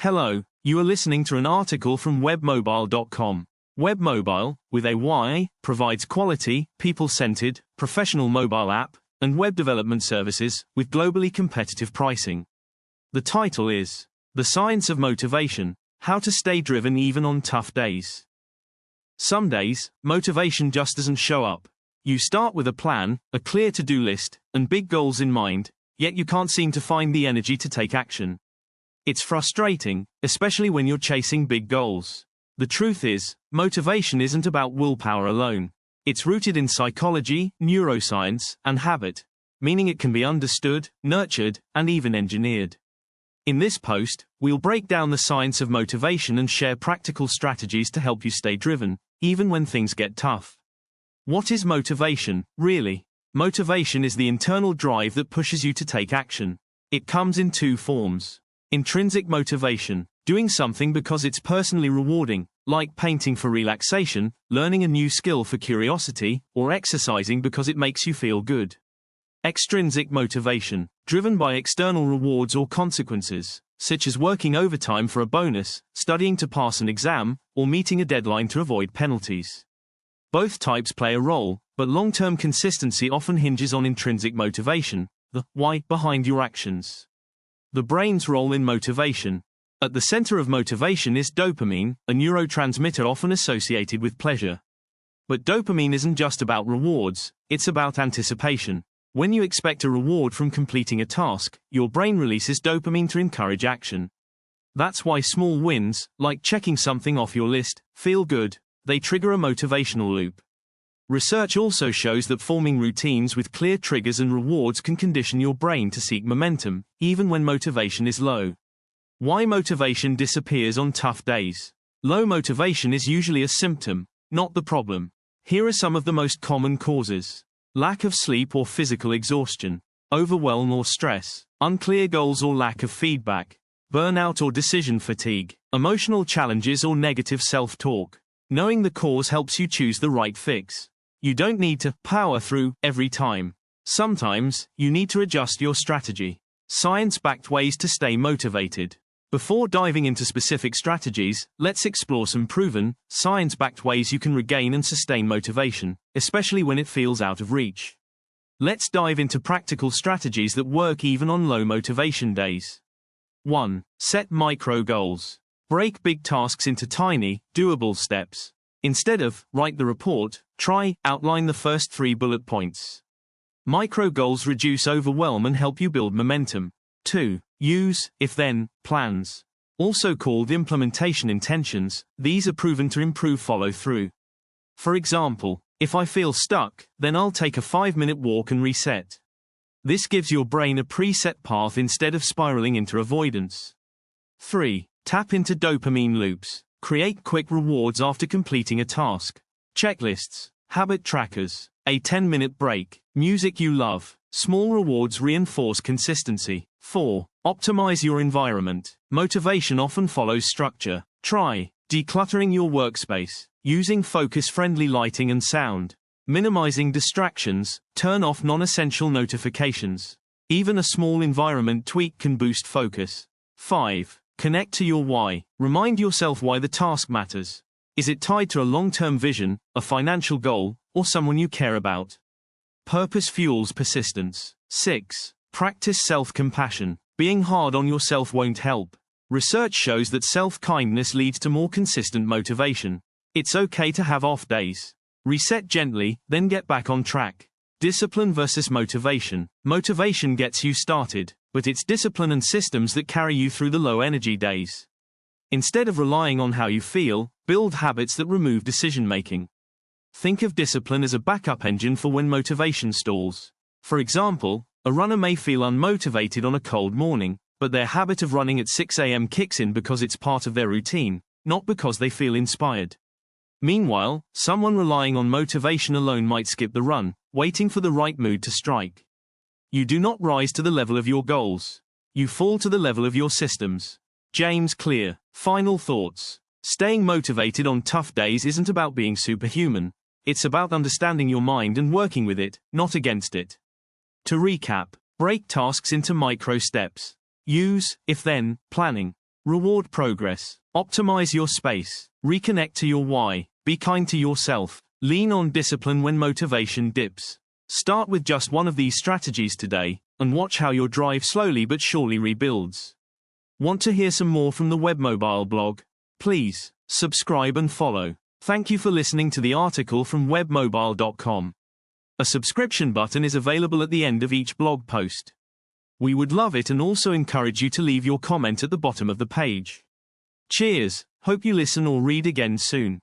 Hello, you are listening to an article from Webmobyle.com. Webmobile, with a Y, provides quality, people-centered, professional mobile app and web development services with globally competitive pricing. The title is The Science of Motivation: How to Stay Driven Even on Tough Days. Some days, motivation just doesn't show up. You start with a plan, a clear to-do list, and big goals in mind, yet you can't seem to find the energy to take action. It's frustrating, especially when you're chasing big goals. The truth is, motivation isn't about willpower alone. It's rooted in psychology, neuroscience, and habit, meaning it can be understood, nurtured, and even engineered. In this post, we'll break down the science of motivation and share practical strategies to help you stay driven, even when things get tough. What is motivation, really? Motivation is the internal drive that pushes you to take action. It comes in two forms. Intrinsic motivation, doing something because it's personally rewarding, like painting for relaxation, learning a new skill for curiosity, or exercising because it makes you feel good. Extrinsic motivation, driven by external rewards or consequences, such as working overtime for a bonus, studying to pass an exam, or meeting a deadline to avoid penalties. Both types play a role, but long-term consistency often hinges on intrinsic motivation, the why behind your actions. The brain's role in motivation. At the center of motivation is dopamine, a neurotransmitter often associated with pleasure. But dopamine isn't just about rewards, it's about anticipation. When you expect a reward from completing a task, your brain releases dopamine to encourage action. That's why small wins, like checking something off your list, feel good. They trigger a motivational loop. Research also shows that forming routines with clear triggers and rewards can condition your brain to seek momentum, even when motivation is low. Why motivation disappears on tough days. Low motivation is usually a symptom, not the problem. Here are some of the most common causes. Lack of sleep or physical exhaustion, overwhelm or stress, unclear goals or lack of feedback, burnout or decision fatigue, emotional challenges or negative self-talk. Knowing the cause helps you choose the right fix. You don't need to power through every time. Sometimes, you need to adjust your strategy. Science-backed ways to stay motivated. Before diving into specific strategies, let's explore some proven, science-backed ways you can regain and sustain motivation, especially when it feels out of reach. Let's dive into practical strategies that work even on low motivation days. 1. Set micro goals. Break big tasks into tiny, doable steps. Instead of write the report, try outline the first 3 bullet points. Micro goals reduce overwhelm and help you build momentum. 2. Use if-then plans. Also called implementation intentions, these are proven to improve follow-through. For example, if I feel stuck, then I'll take a 5-minute walk and reset. This gives your brain a preset path instead of spiraling into avoidance. 3. Tap into dopamine loops. Create quick rewards after completing a task. Checklists, habit trackers, a 10-minute break, music you love. Small rewards reinforce consistency. 4. Optimize your environment. Motivation often follows structure. Try decluttering your workspace, using focus-friendly lighting and sound, minimizing distractions, turn off non-essential notifications. Even a small environment tweak can boost focus. 5. Connect to your why. Remind yourself why the task matters. Is it tied to a long-term vision, a financial goal, or someone you care about? Purpose fuels persistence. 6. Practice self-compassion. Being hard on yourself won't help. Research shows that self-kindness leads to more consistent motivation. It's okay to have off days. Reset gently, then get back on track. Discipline versus motivation. Motivation gets you started, but it's discipline and systems that carry you through the low-energy days. Instead of relying on how you feel, build habits that remove decision-making. Think of discipline as a backup engine for when motivation stalls. For example, a runner may feel unmotivated on a cold morning, but their habit of running at 6 a.m. kicks in because it's part of their routine, not because they feel inspired. Meanwhile, someone relying on motivation alone might skip the run, waiting for the right mood to strike. You do not rise to the level of your goals. You fall to the level of your systems. James Clear. Final thoughts. Staying motivated on tough days isn't about being superhuman. It's about understanding your mind and working with it, not against it. To recap, break tasks into micro steps. Use if-then planning. Reward progress. Optimize your space. Reconnect to your why. Be kind to yourself. Lean on discipline when motivation dips. Start with just one of these strategies today, and watch how your drive slowly but surely rebuilds. Want to hear some more from the Webmobile blog? Please subscribe and follow. Thank you for listening to the article from Webmobyle.com. A subscription button is available at the end of each blog post. We would love it and also encourage you to leave your comment at the bottom of the page. Cheers, hope you listen or read again soon.